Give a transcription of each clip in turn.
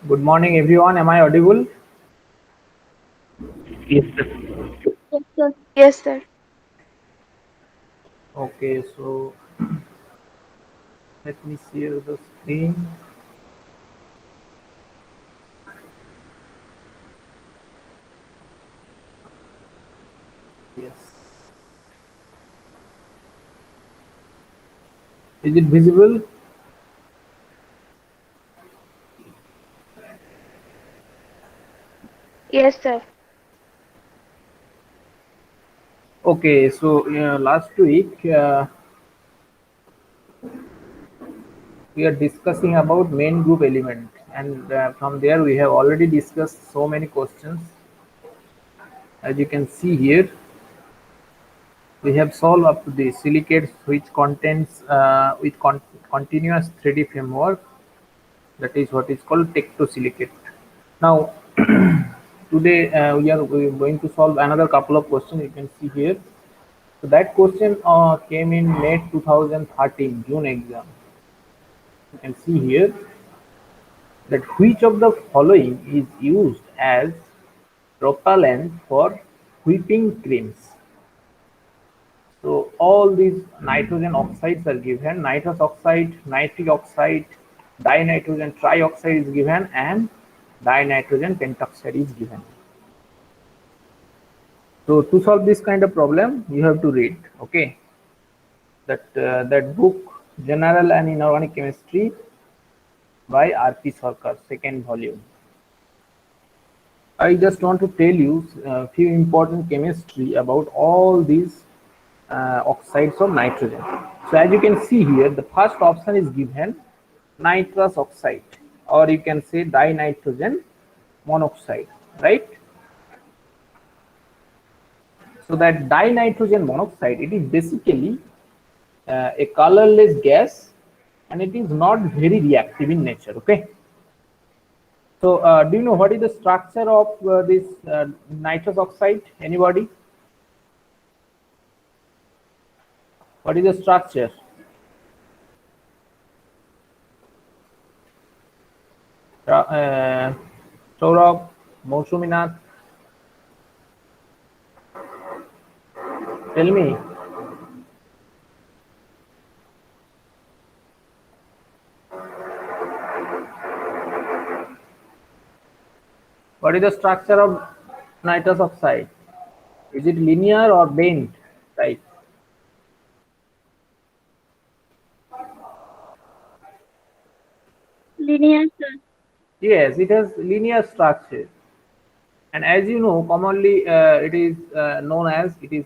Good morning, everyone. Am I audible? Yes, sir. Yes, sir. Yes, sir. Okay, so let me share the screen. Yes. Is it visible? Yes, sir. Okay, so last week we are discussing about main group element, and from there we have already discussed so many questions. As you can see here, we have solved up to the silicates which contains with continuous 3D framework. That is what is called tectosilicate. Now, today we are going to solve another couple of questions. You can see here. So that question came in May 2013 June exam. You can see here that which of the following is used as propellant for whipping creams. So all these nitrogen oxides are given: nitrous oxide, nitric oxide, dinitrogen trioxide is given, and dinitrogen pentoxide is given. So to solve this kind of problem, you have to read, okay, that book, General and Inorganic Chemistry by R.P. Sarkar, second volume. I just want to tell you a few important chemistry about all these oxides of nitrogen. So as you can see here, the first option is given nitrous oxide, or you can say dinitrogen monoxide, right? So that dinitrogen monoxide, it is basically a colorless gas, and it is not very reactive in nature. Okay. So do you know what is the structure of this nitrous oxide? Anybody? What is the structure? Saurabh, Mousuminath, tell me. What is the structure of nitrous oxide? Is it linear or bent? Right. Linear, sir. Yes, it has linear structure. And as you know, commonly it is known as it is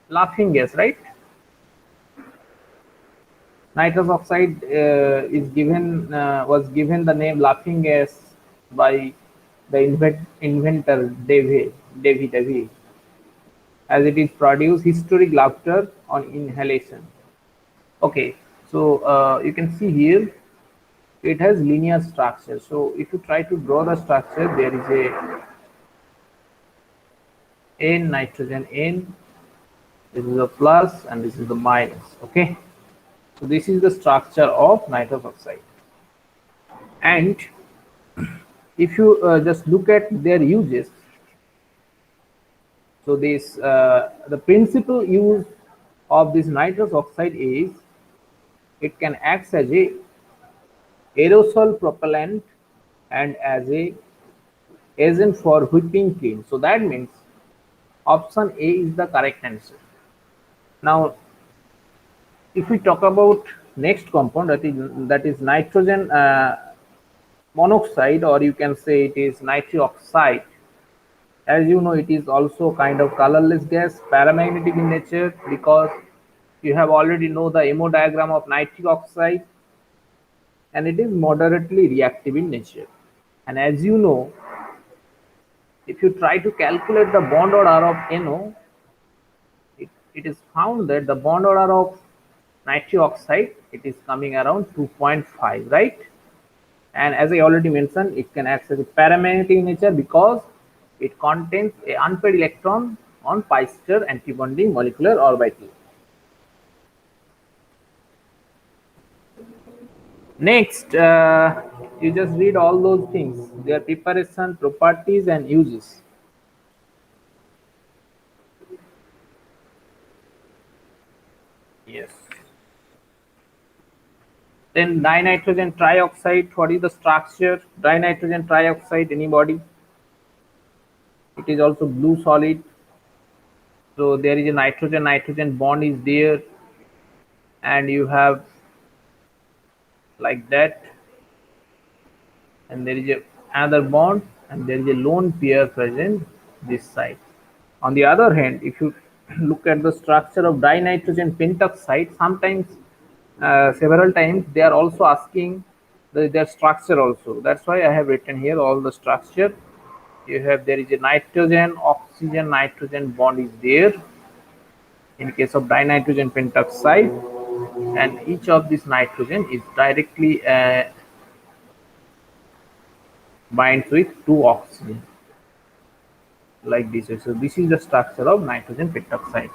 laughing gas, right? Nitrous oxide is given was given the name laughing gas by the inventor Davy, as it is produce historic laughter on inhalation. Okay, so you can see here it has linear structure. So if you try to draw the structure, there is a N nitrogen N. This is a plus and this is the minus. Okay, so this is the structure of nitrous oxide. And if you just look at their uses, so this the principal use of this nitrous oxide is it can act as a aerosol propellant and as a agent for whipping cream. So that means option A is the correct answer. Now, if we talk about next compound, that is nitrogen monoxide, or you can say it is nitric oxide. As you know, it is also kind of colorless gas, paramagnetic in nature, because you have already know the MO diagram of nitric oxide, and it is moderately reactive in nature. And as you know, if you try to calculate the bond order of NO, it is found that the bond order of nitric oxide, it is coming around 2.5, right? And as I already mentioned, it can act as a paramagnetic in nature because it contains a unpaired electron on pi star antibonding molecular orbital. Next, you just read all those things, their preparation, properties, and uses. Yes. Then dinitrogen trioxide, what is the structure? Dinitrogen trioxide, anybody? It is also blue solid. So there is a nitrogen bond is there, and you have like that, and there is another bond, and there is a lone pair present this side. On the other hand, if you look at the structure of dinitrogen pentoxide, sometimes several times they are also asking their structure also. That's why I have written here all the structure. You have, there is a nitrogen oxygen nitrogen bond is there in case of dinitrogen pentoxide, and each of this nitrogen is directly binds with two oxygen like this. So this is the structure of nitrogen pentoxide.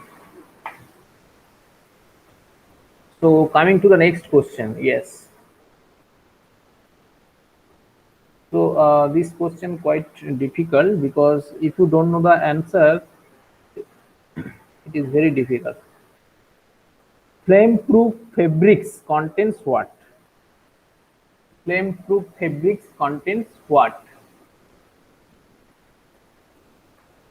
So coming to the next question, yes. So this question quite difficult, because if you don't know the answer, it is very difficult. Flame-proof fabrics contains what? Flame-proof fabrics contains what?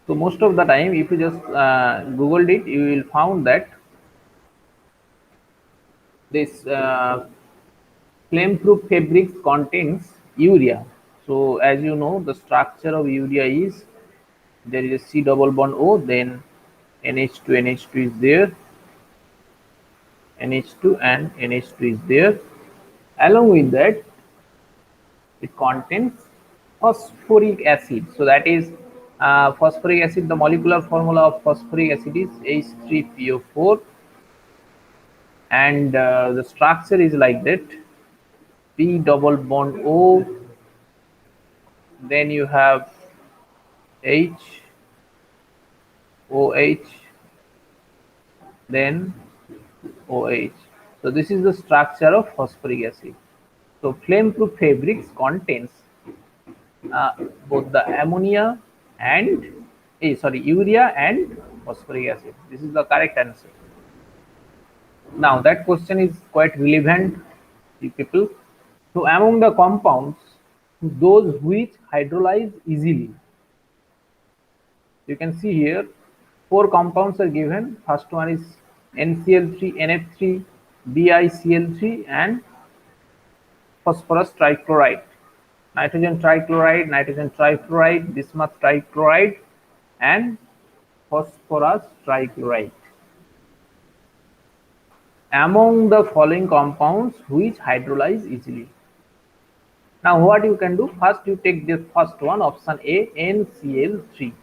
So most of the time, if you just googled it, you will found that this flame-proof fabrics contains urea. So as you know, the structure of urea is, there is a C double bond O, then NH2 NH2 is there, NH2 and NH2 is there. Along with that, it contains phosphoric acid. So that is phosphoric acid. The molecular formula of phosphoric acid is H3PO4, and the structure is like that: P double bond O, then you have H, OH, then OH. So this is the structure of phosphoric acid. So flame-proof fabrics contains uh, both the ammonia and urea and phosphoric acid. This is the correct answer. Now that question is quite relevant to people. So among the compounds, those which hydrolyze easily, you can see here four compounds are given. First one is NCl3, NF3, BiCl3, and phosphorus trichloride, nitrogen trichloride, nitrogen trifluoride, bismuth trichloride, and phosphorus trichloride. Among the following compounds which hydrolyze easily. Now what you can do, first you take the first one, option A, NCl3.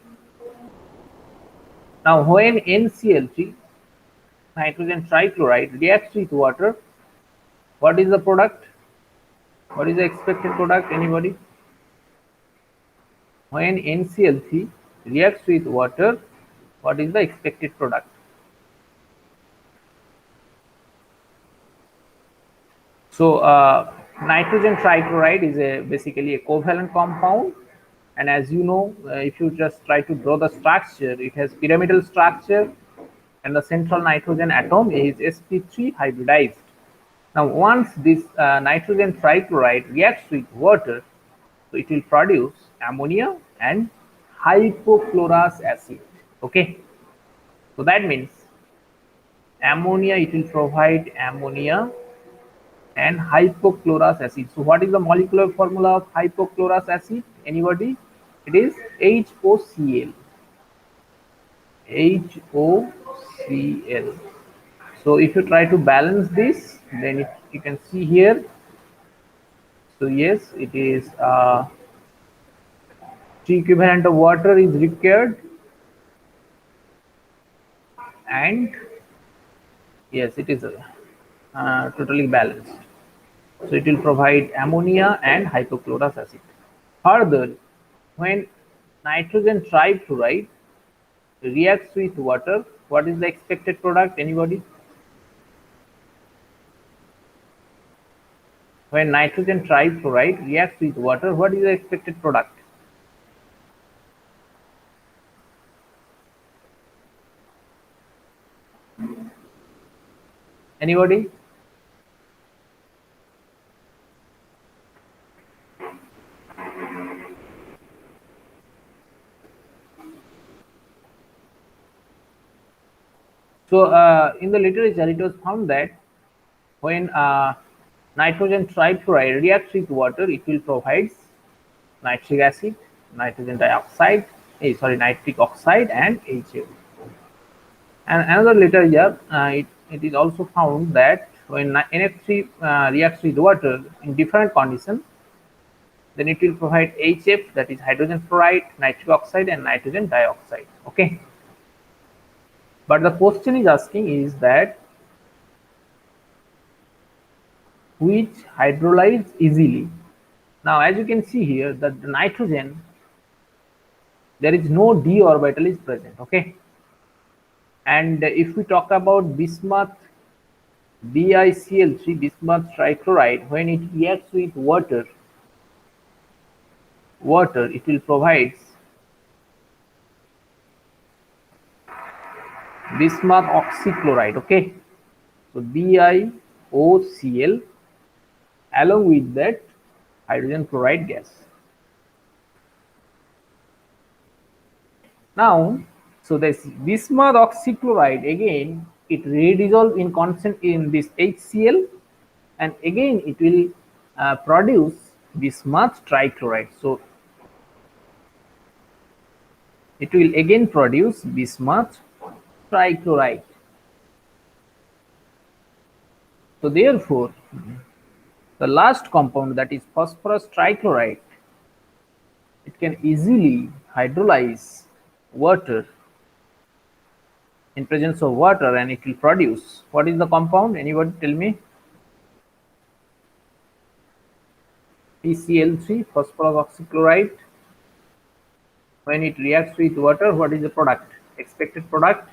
Now when NCl3, nitrogen trichloride, reacts with water, what is the product? What is the expected product? Anybody? When NCl3 reacts with water, what is the expected product? So nitrogen trichloride is basically a covalent compound, and as you know, if you just try to draw the structure, it has pyramidal structure, and the central nitrogen atom is sp3 hybridized. Now once this nitrogen trichloride reacts with water, so it will produce ammonia and hypochlorous acid. Okay, so that means ammonia, it will provide ammonia and hypochlorous acid. So what is the molecular formula of hypochlorous acid? Anybody? It is HOCl. HOCl. So if you try to balance this, then you can see here. So yes, it is 3 equivalent of water is required, and yes, it is totally balanced. So it will provide ammonia and hypochlorous acid. Further, when nitrogen trifluoride reacts with water, what is the expected product? Anybody? when nitrogen trifluoride reacts with water, what is the expected product? Anybody? So in the literature, it was found that when nitrogen trifluoride reacts with water, it will provide nitric acid, nitrogen dioxide, nitric oxide, and HF. And another literature, it is also found that when NF3 reacts with water in different conditions, then it will provide HF, that is hydrogen fluoride, nitric oxide, and nitrogen dioxide. Okay. But the question is asking is that which hydrolyze easily. Now, as you can see here, that the nitrogen, there is no d orbital is present. Okay. And if we talk about bismuth BiCl3, bismuth trichloride, when it reacts with water, it will provide bismuth oxychloride. Okay, so BiOCl along with that hydrogen chloride gas. Now, so this bismuth oxychloride, again it redissolve in constant in this HCl, and again it will produce bismuth trichloride. So it will again produce bismuth trichloride. So therefore, the last compound, that is phosphorus trichloride, it can easily hydrolyze water in presence of water, and it will produce, what is the compound? Anybody tell me? PCl3, phosphorus oxychloride. When it reacts with water, what is the product? Expected product?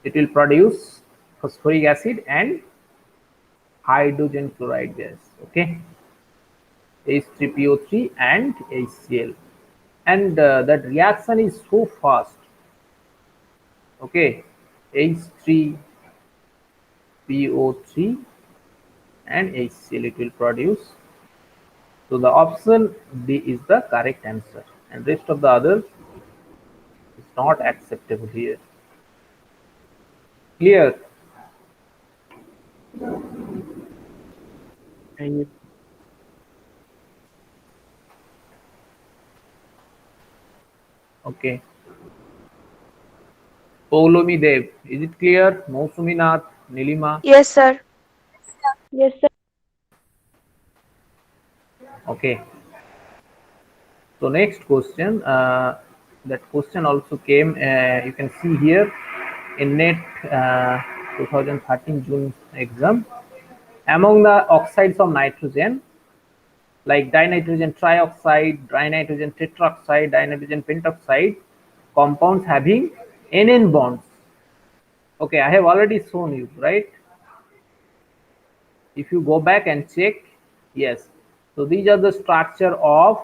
It will produce phosphoric acid and hydrogen chloride gas. Okay, H3PO3 and HCl, and that reaction is so fast. Okay, H3PO3 and HCl, it will produce. So the option D is the correct answer, and rest of the others is not acceptable here. Clear? Okay. Poulomi Dev, is it clear? Mousumi Nath, Nilima? Yes, sir. Yes, sir. Okay. So next question, that question also came, you can see here in NET 2013 June exam. Among the oxides of nitrogen, like dinitrogen trioxide, dinitrogen tetroxide, dinitrogen pentoxide, compounds having NN bonds. Okay, I have already shown you, right? If you go back and check, yes. So these are the structure of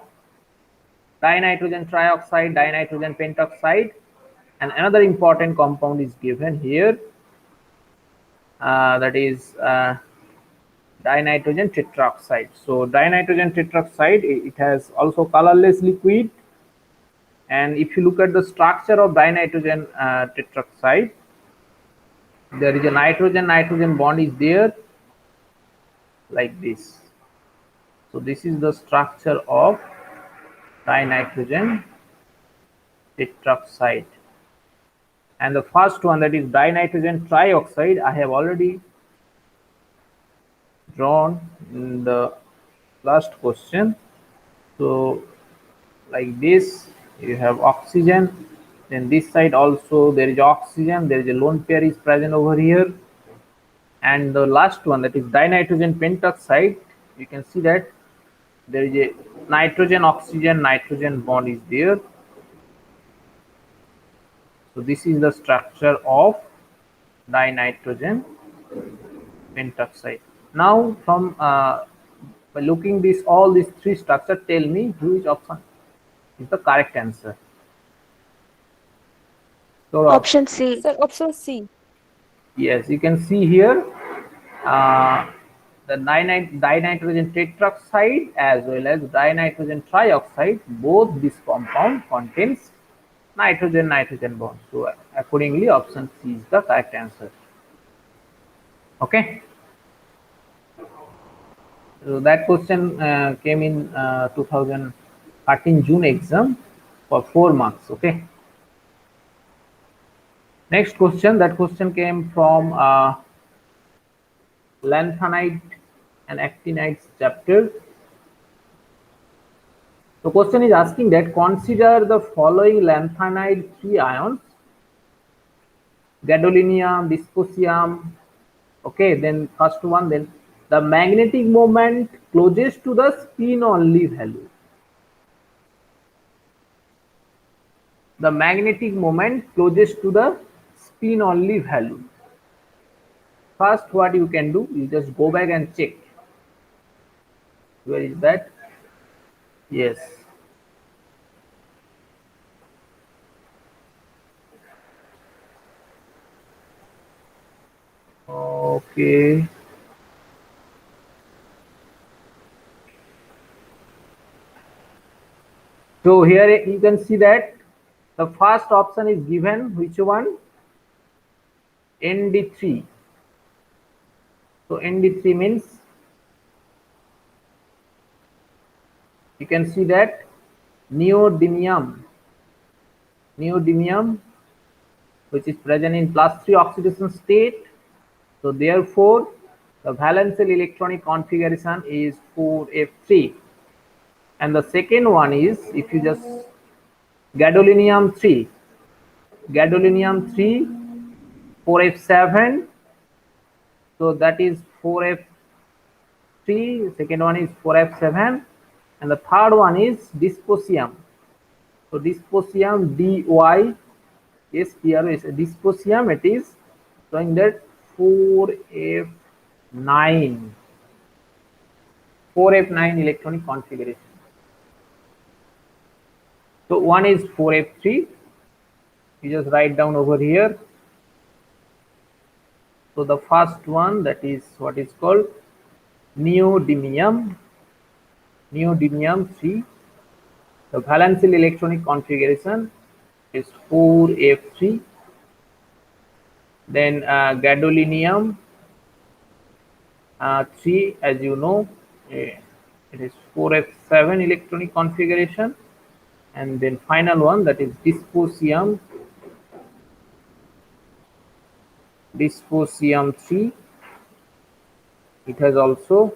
dinitrogen trioxide, dinitrogen pentoxide, and another important compound is given here, that is dinitrogen tetroxide. So dinitrogen tetroxide, it has also colorless liquid, and if you look at the structure of dinitrogen tetroxide, there is a nitrogen bond is there like this. So this is the structure of dinitrogen tetroxide. And the first one, that is dinitrogen trioxide, I have already drawn in the last question. So like this, you have oxygen, then this side also there is oxygen, there is a lone pair is present over here, and the last one, that is dinitrogen pentoxide, you can see that there is a nitrogen oxygen bond is there. So this is the structure of dinitrogen pentoxide. Now from by looking this all these three structures, tell me which option is the correct answer. So Option C. Sir, option C. yes, you can see here uh, the dinitrogen tetroxide as well as dinitrogen trioxide, both this compound contains nitrogen bond. So accordingly option C is the correct answer. Okay, so that question came in 2013 June exam for 4 marks. Okay, next question, that question came from lanthanide and actinides chapter. The question is asking that consider the following lanthanide 3 ions: gadolinium, dysprosium. Okay, then first one, then the magnetic moment closest to the spin only value. The magnetic moment closest to the spin only value. First, what you can do, you just go back and check. Where is that? Yes. Okay. So here you can see that the first option is given, which one? ND3. So ND3 means you can see that neodymium, which is present in +3 oxidation state. So therefore the valence electronic configuration is 4f3. And the second one is, if you just gadolinium 3, 4f7, so that is 4f3, second one is 4f7, and the third one is dysprosium. So dysprosium dy, yes, here is a dysprosium, it is showing that 4f9 electronic configuration. So one is 4f3, you just write down over here. So the first one, that is what is called neodymium 3. The valence electronic configuration is 4f3. Then gadolinium 3, as you know, it is 4f7 electronic configuration. And then final one, that is dysprosium 3, it has also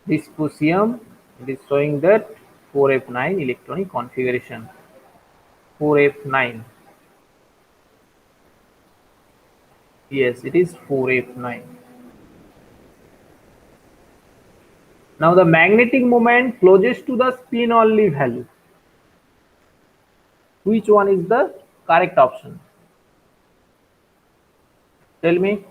dysprosium, it is showing that 4f9 electronic configuration, 4f9, yes, it is 4f9. Now the magnetic moment closest to the spin only value, which one is the correct option? Tell me.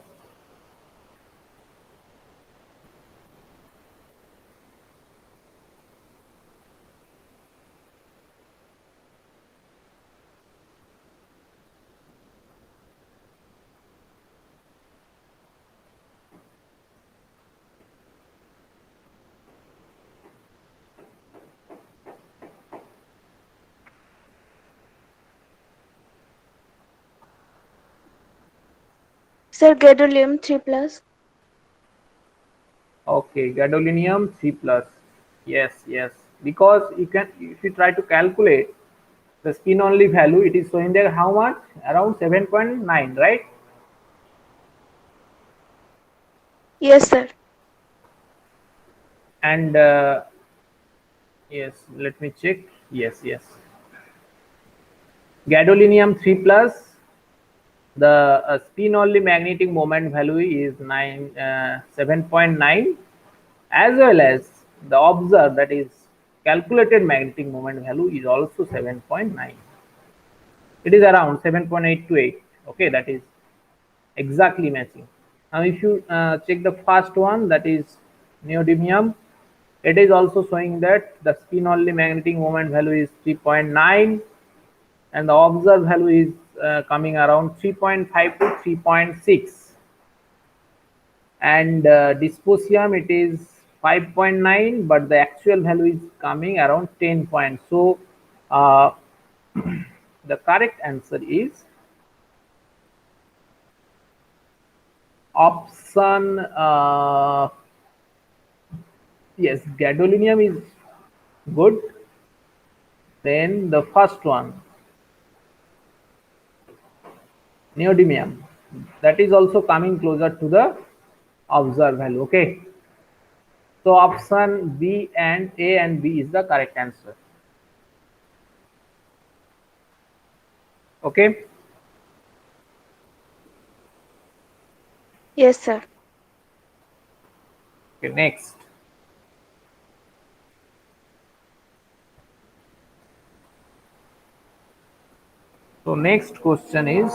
Sir, gadolinium 3 plus. Okay, gadolinium 3 plus. Yes, because you can, if you try to calculate the spin only value, it is showing there how much? Around 7.9, right? Yes, sir. And yes, let me check. Yes, gadolinium 3 plus, the spin only magnetic moment value is 7.9, as well as the observed, that is calculated magnetic moment value, is also 7.9. it is around 7.8 to 8. Okay, that is exactly matching. Now if you check the first one, that is neodymium, it is also showing that the spin only magnetic moment value is 3.9 and the observed value is coming around 3.5 to 3.6, and dysprosium it is 5.9, but the actual value is coming around 10 points. So uh, the correct answer is option, yes, gadolinium is good. Then the first one, neodymium, that is also coming closer to the observed value. Okay, so option B and A and B is the correct answer. Okay. Yes, sir. Okay, next. So next question is,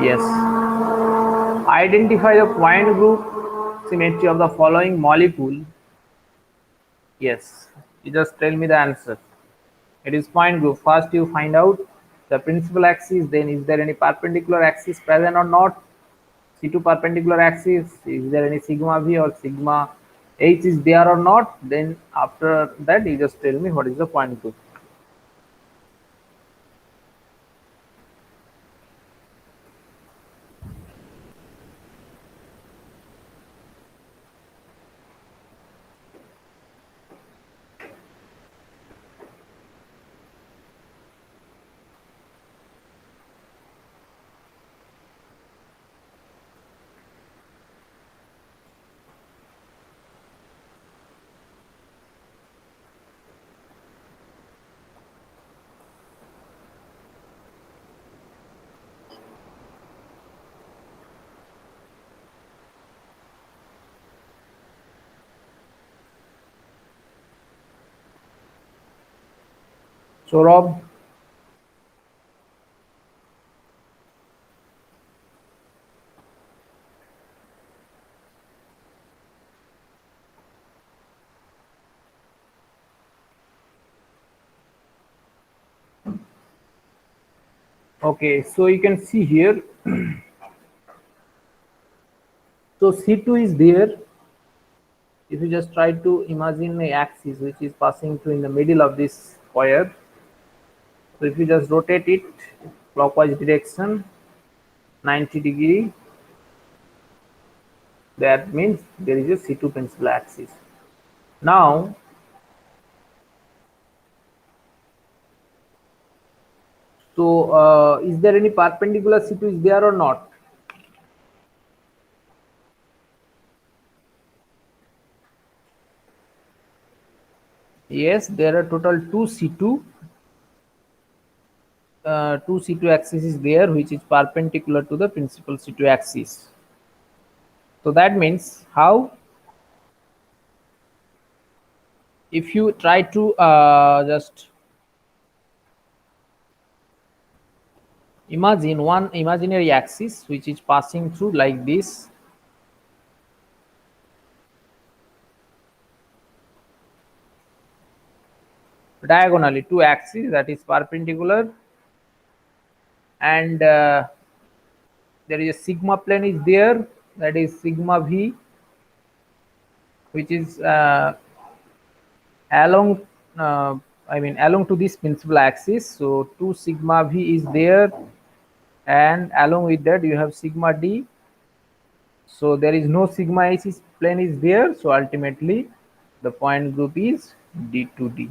yes, identify the point group symmetry of the following molecule. Yes, you just tell me the answer. It is point group. First you find out the principal axis, then is there any perpendicular axis present or not? C2 perpendicular axis, is there any sigma V or sigma H is there or not? Then after that you just tell me what is the point group. So Rob, okay, so you can see here, so C2 is there. If you just try to imagine a axis which is passing through in the middle of this square, so if you just rotate it clockwise direction 90 degree, that means there is a C2 principal axis. Now so is there any perpendicular C2 is there or not? Yes, there are total two C2, two C2 axis is there which is perpendicular to the principal C2 axis. So that means how, if you try to just imagine one imaginary axis which is passing through like this, diagonally two axes that is perpendicular, and there is a sigma plane is there, that is sigma V, which is along I mean along to this principal axis. So 2 sigma V is there, and along with that you have sigma D. So there is no sigma H plane is there, so ultimately the point group is D to D.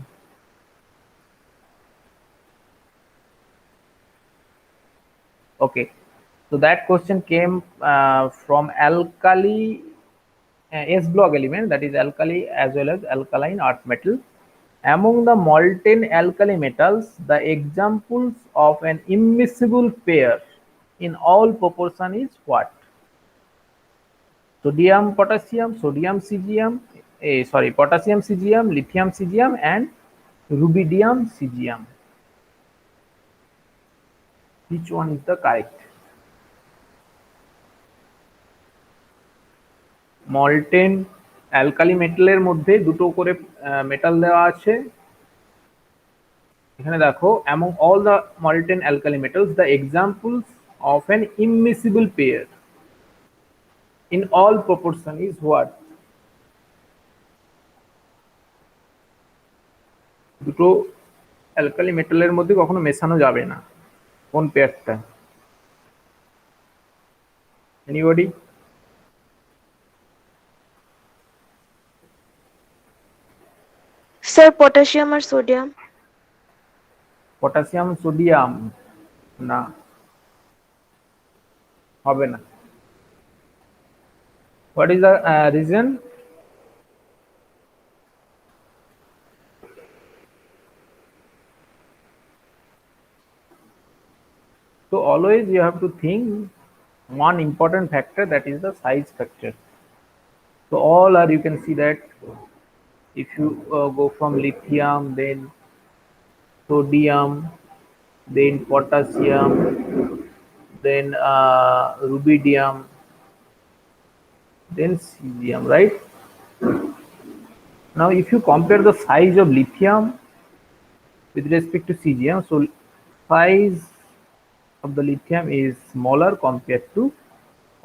Okay, so that question came from alkali S block element, that is alkali as well as alkaline earth metal. Among the molten alkali metals, the examples of an immiscible pair in all proportion is what? Sodium potassium, sodium cesium, potassium cesium, lithium cesium, and rubidium cesium. Which one is the correct? Molten alkali মেটালের মধ্যে দুটো করে metal দেওয়া আছে। এখানে দেখো, among all the molten alkali metals the examples of an immiscible pair in all proportion is what? দুটো alkali মেটালের মধ্যে কখনো মেশানো যাবে না, কোন পেয়ারটা? Anybody? Sir, potassium or sodium? Potassium sodium? না, হবে না। What is the reason? So always you have to think one important factor, that is the size factor. So all are, you can see that if you go from lithium, then sodium, then potassium, then rubidium, then cesium, right? Now if you compare the size of lithium with respect to cesium, so size of the lithium is smaller compared to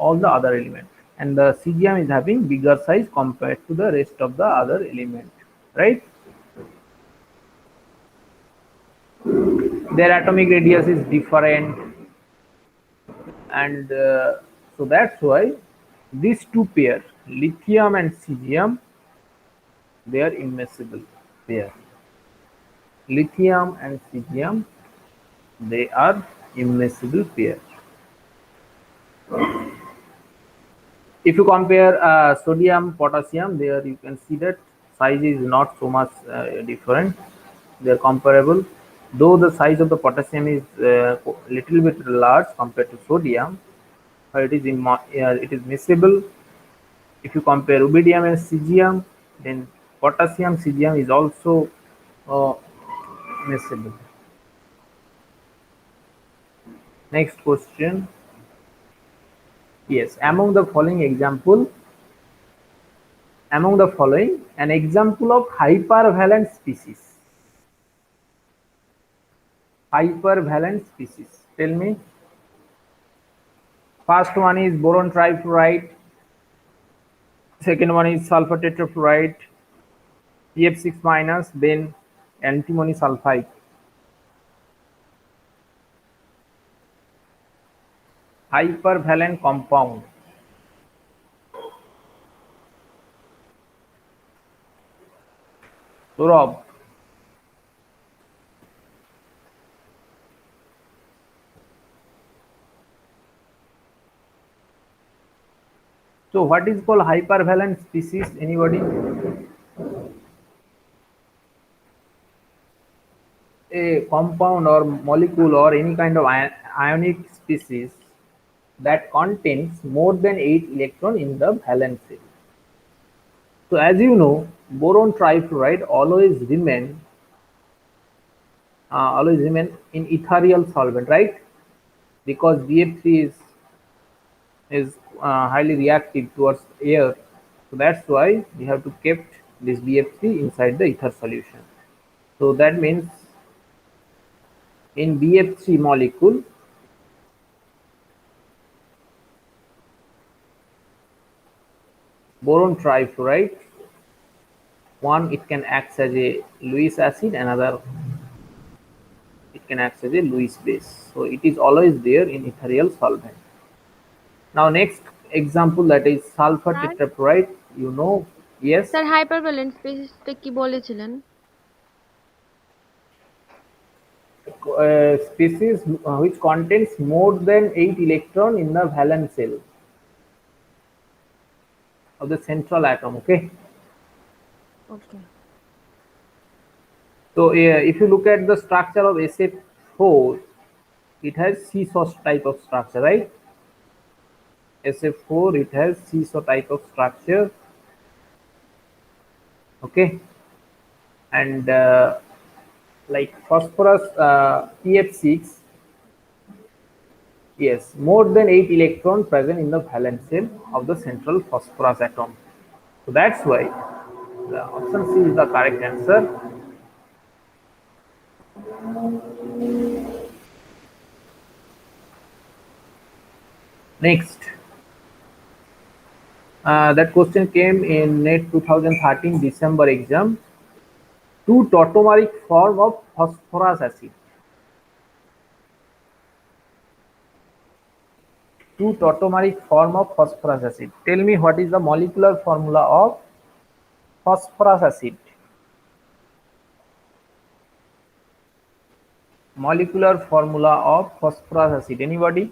all the other elements, and the cesium is having bigger size compared to the rest of the other element, right? Their atomic radius is different, and so that's why these two pair, lithium and cesium, they are immiscible pair. Lithium and cesium, they are immiscible pair. If you compare sodium, potassium, there you can see that size is not so much different. They are comparable, though the size of the potassium is little bit large compared to sodium. It is it is miscible. If you compare rubidium and cesium, then potassium cesium is also uh, miscible. Next question. Yes, among the following, an example of hypervalent species. Hypervalent species. Tell me. First one is boron trifluoride. Second one is sulfur tetrafluoride, Pf6 minus, then antimony sulfide. Hypervalent compound. Saurabh. So what is called hypervalent species? Anybody? A compound or molecule or any kind of ionic species that contains more than 8 electrons in the valence shell. So as you know, boron trifluoride always remain in ethereal solvent, right? Because BF3 is highly reactive towards air, so that's why we have to kept this BF3 inside the ether solution. So that means in BF3 molecule, boron trifluoride, one, it can act as a Lewis acid, another it can act as a Lewis base. So it is always there in ethereal solvent. Now next example, that is sulfur Sir? tetrafluoride. You know, yes. Sir hypervalent স্পেসিসটা কি বলেছিলেন? Species which contains more than 8 electron in the valence shell of the central atom. Okay. Okay. So if you look at the structure of SF4, it has seesaw type of structure, right? SF4, it has seesaw type of structure. Okay. And like phosphorus Pf6, yes, more than 8 electrons present in the valence shell of the central phosphorus atom. So that's why the option C is the correct answer. Next, that question came in NET 2013 December exam. Two tautomeric form of phosphorus acid. Two tautomeric form of phosphorus acid. Tell me what is the molecular formula of phosphorus acid? Molecular formula of phosphorus acid. Anybody?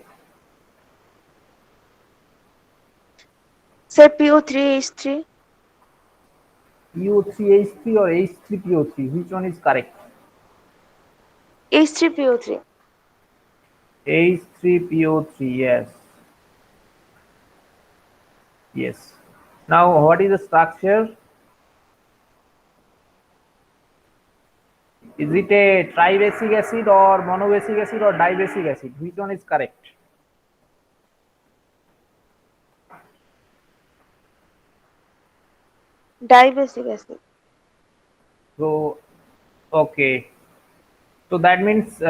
Sir, PO3H3. PO3H3 or H3PO3? Which one is correct? H3PO3. H3PO3. Yes. Yes. Now, what is the structure? Is it a tribasic acid or monobasic acid or dibasic acid? Which one is correct? Dibasic acid. So, okay. So that means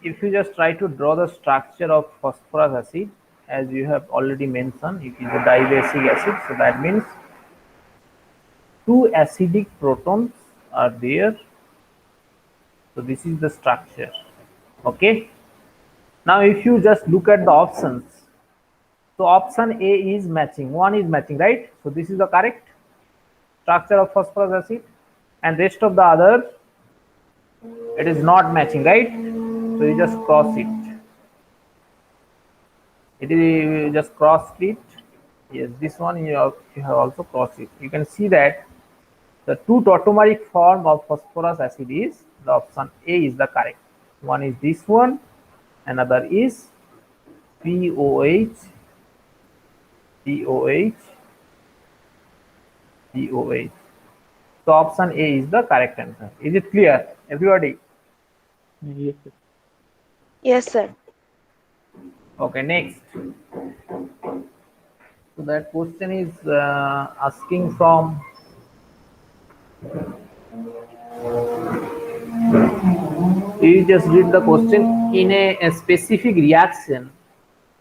if you just try to draw the structure of phosphorus acid, as you have already mentioned, it is a dibasic acid. So that means two acidic protons are there. So this is the structure. Okay. Now, if you just look at the options, so option A is matching. One is matching, right? So this is the correct structure of phosphorus acid, and rest of the other, it is not matching, right? So you just cross it. It is, you just cross it. Yes, this one you have also crossed it. You can see that the two tautomeric form of phosphorus acid is the option A is the correct. One is this one, another is POH, POH, POH. So option A is the correct answer. Is it clear, everybody? Yes, sir. Yes, sir. Okay, next. So that question is asking from, you just read the question. In a specific reaction,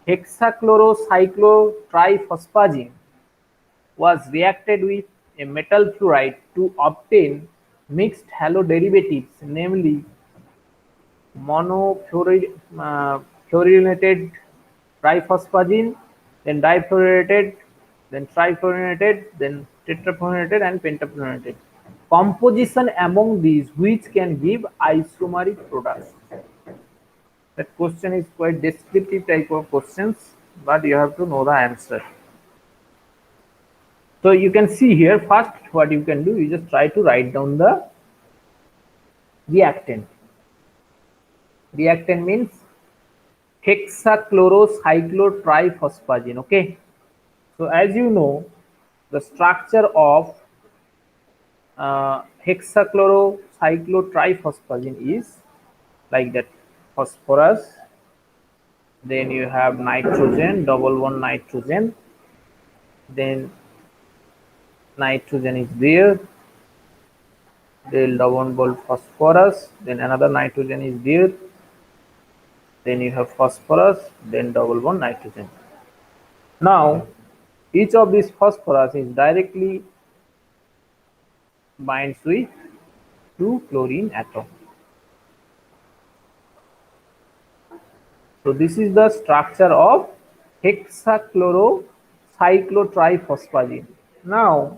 hexachlorocyclotriphosphagen was reacted with a metal fluoride to obtain mixed halo derivatives, namely monofluorinated triphosphagen, then difluorinated, then trifluorinated, then tetrafluorinated and pentafluorinated. Composition among these which can give isomeric products. That question is quite descriptive type of questions, but you have to know the answer. So you can see here, first what you can do, you just try to write down the reactant. Reactant means hexachlorocyclotriphosphagen. Okay. So as you know, the structure of hexachlorocyclotriphosphagen is like that: phosphorus, then you have nitrogen, double bond nitrogen, then nitrogen is there, then double bond phosphorus, then another nitrogen is there, then you have phosphorus, then double bond nitrogen. Now each of these phosphorus is directly binds with two chlorine atom. So this is the structure of hexachlorocyclotriphosphagen. Now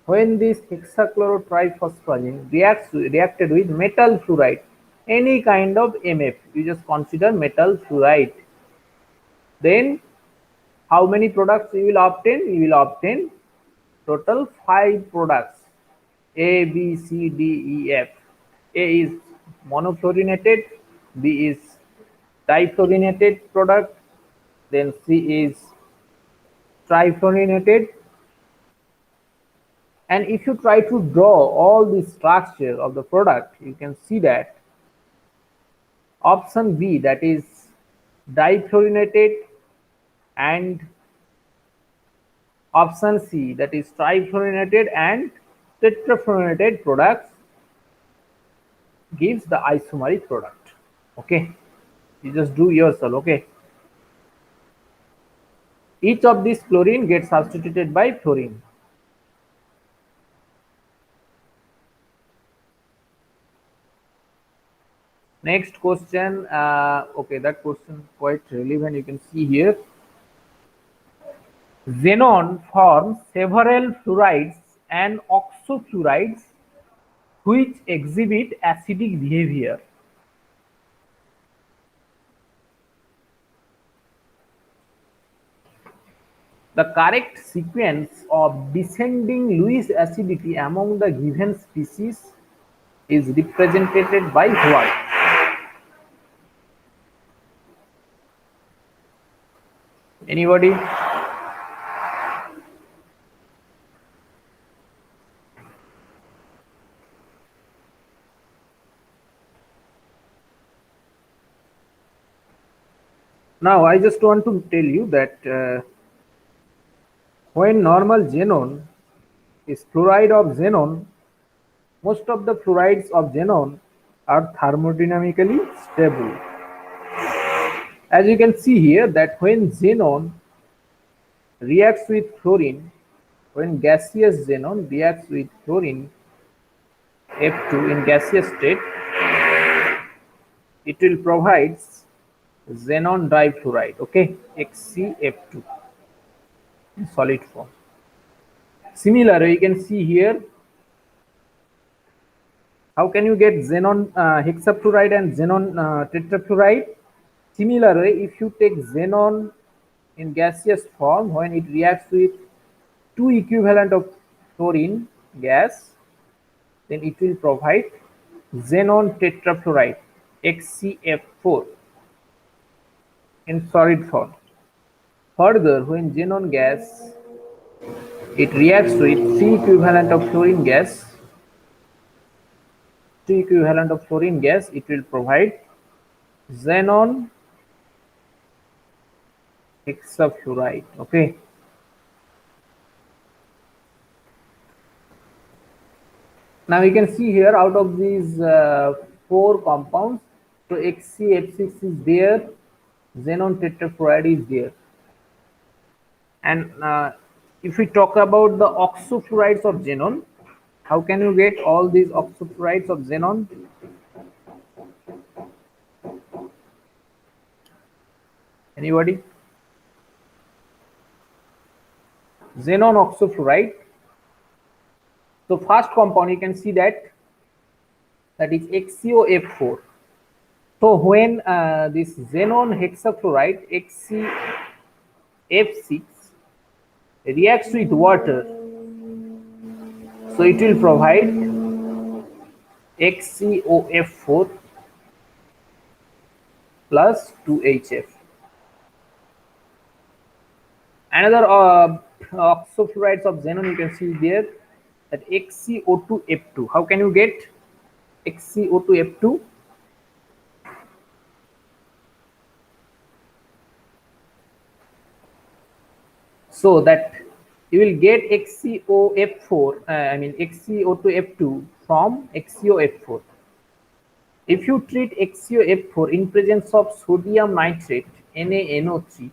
when this hexachlorotriphosphagen reacted with metal fluoride, any kind of MF, you just consider metal fluoride, then how many products you will obtain? You will obtain total 5 products: A, B, C, D, E, F. A is monofluorinated, B is difluorinated product, then C is trifluorinated. And if you try to draw all the structure of the product, you can see that option B, that is difluorinated and Option C, that is trifluorinated and tetrafluorinated products gives the isomeric product. Okay, you just do yourself. Okay, each of these chlorine gets substituted by fluorine. Next question. Okay, that question quite relevant. You can see here. Xenon forms several fluorides and oxofluorides which exhibit acidic behavior. The correct sequence of descending Lewis acidity among the given species is represented by what? Anybody? Now I just want to tell you that when normal xenon is fluoride of xenon, most of the fluorides of xenon are thermodynamically stable. As you can see here, that when xenon reacts with fluorine, when gaseous xenon reacts with fluorine F2 in gaseous state, it will provide xenon difluoride, okay, XCF2 in solid form. Similarly, you can see here how can you get xenon hexafluoride and xenon tetrafluoride. Similarly, if you take xenon in gaseous form, when it reacts with two equivalent of fluorine gas, then it will provide xenon tetrafluoride XCF4 in solid form. Further, when xenon gas it reacts with three equivalent of fluorine gas, it will provide xenon hexafluoride. Okay. Now you can see here out of these four compounds, so XCF6 is there, xenon tetrafluoride is there. And if we talk about the oxofluorides of xenon, how can you get all these oxofluorides of xenon? Anybody? Xenon oxofluoride. So first compound you can see that is XCOF4. So when this xenon hexafluoride XCF6 reacts with water, so it will provide XCOF4 plus 2HF. Another oxofluorides of xenon you can see there, that XCO2F2. How can you get XCO2F2? So that you will get XCOF4, XCO2F2 from XCOF4. If you treat XCOF4 in presence of sodium nitrate NaNO3,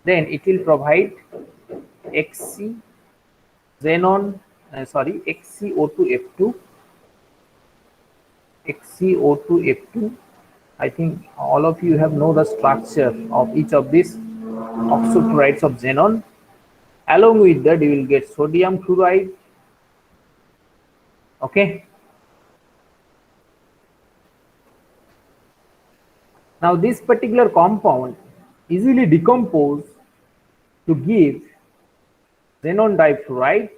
then it will provide XCO2F2. I think all of you have know the structure of each of these oxofluorides of xenon. Along with that, you will get sodium chloride. Okay. Now this particular compound easily decompose to give xenon difluoride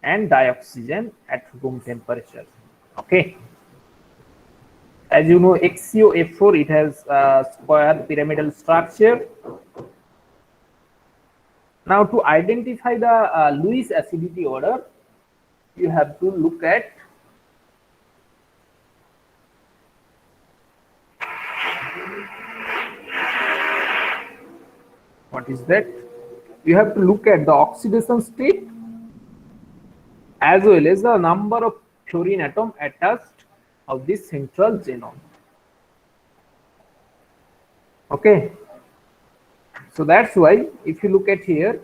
and dioxygen at room temperature. Okay. As you know, XCOF4, it has a square pyramidal structure. Now to identify the Lewis acidity order, you have to look at one What is that? You have to look at the oxidation state as well as the number of fluorine atom attached of this central xenon. Okay, so that's why if you look at here,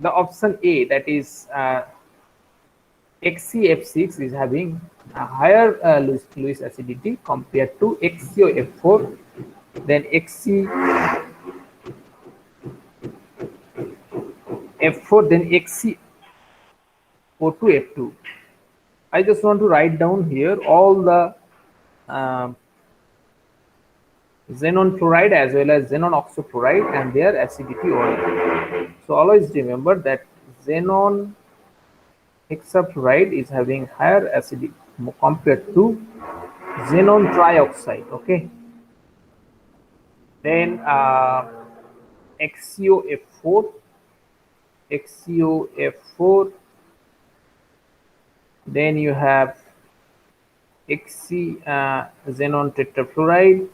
the option A, that is XCF6, is having a higher Lewis acidity compared to XCOF4, then XCF4, then XCO2F2. I just want to write down here all the xenon fluoride as well as xenon oxofluoride and their acidity order. So always remember that xenon hexafluoride is having higher acidity compared to xenon trioxide. Okay, then XCOF4, then you have xenon tetrafluoride,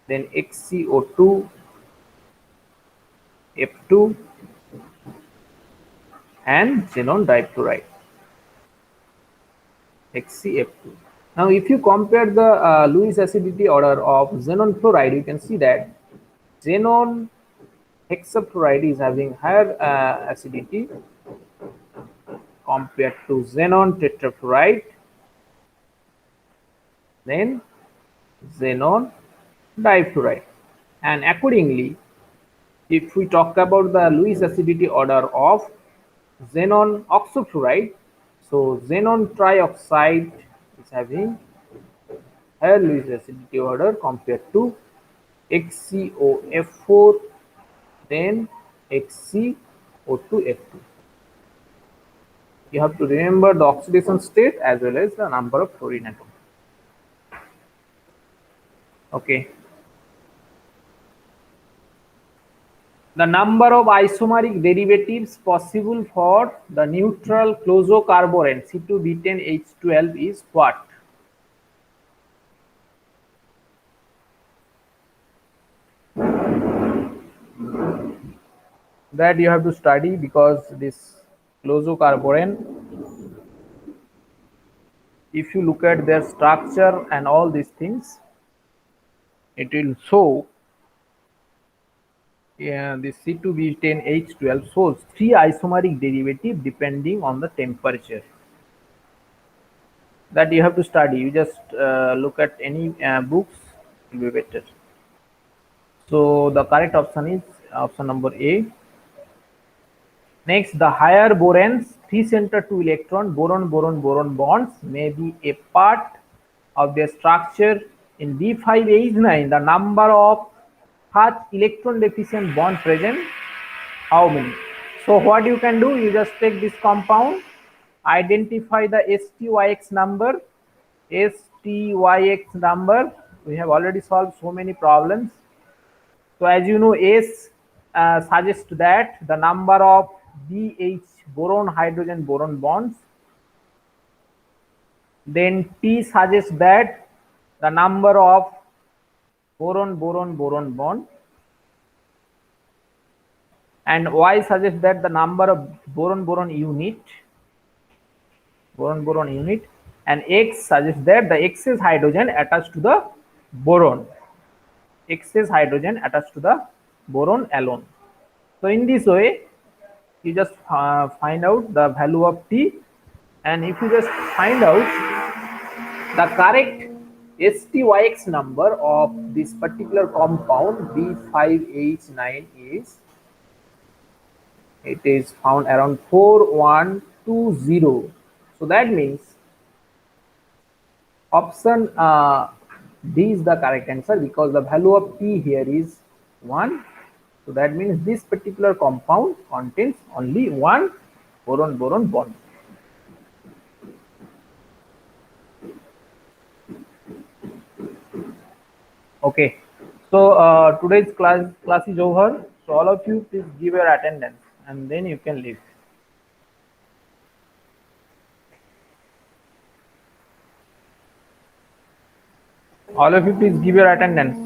then XCO2 F2, and xenon difluoride, XCF2. Now if you compare the Lewis acidity order of xenon fluoride, you can see that xenon hexafluoride is having higher acidity compared to xenon tetrafluoride, then xenon difluoride. And accordingly, if we talk about the Lewis acidity order of xenon oxofluoride, so xenon trioxide is having higher Lewis acidity order compared to XCOF4, then XCO2F2. You have to remember the oxidation state as well as the number of fluorine atoms. Okay. The number of isomeric derivatives possible for the neutral chlorocarborane C2B10H12 is what? That you have to study, because this chlorocarborane, if you look at their structure and all these things, it will show the C2B10H12 shows 3 isomeric derivative depending on the temperature. That you have to study. You just look at any books, it will be better. So the correct option is option number A. Next, the higher boranes 3 center 2 electron boron bonds may be a part of their structure in B5H9. The number of such electron deficient bond present, how many? So what you can do, you just take this compound, identify the STYX number. STYX number, we have already solved so many problems. So as you know, S suggests that the number of BH boron hydrogen boron bonds, then T suggests that the number of boron bond, and Y suggests that the number of boron unit, and X suggests that the excess hydrogen attached to the boron, alone. So in this way, you just find out the value of T, and if you just find out the correct STYX number of this particular compound B5H9 is, it is found around 4120. So that means option D is the correct answer, because the value of P here is 1. So that means this particular compound contains only one boron bond. Okay, so today's class is over. So all of you, please give your attendance and then you can leave. All of you, please give your attendance.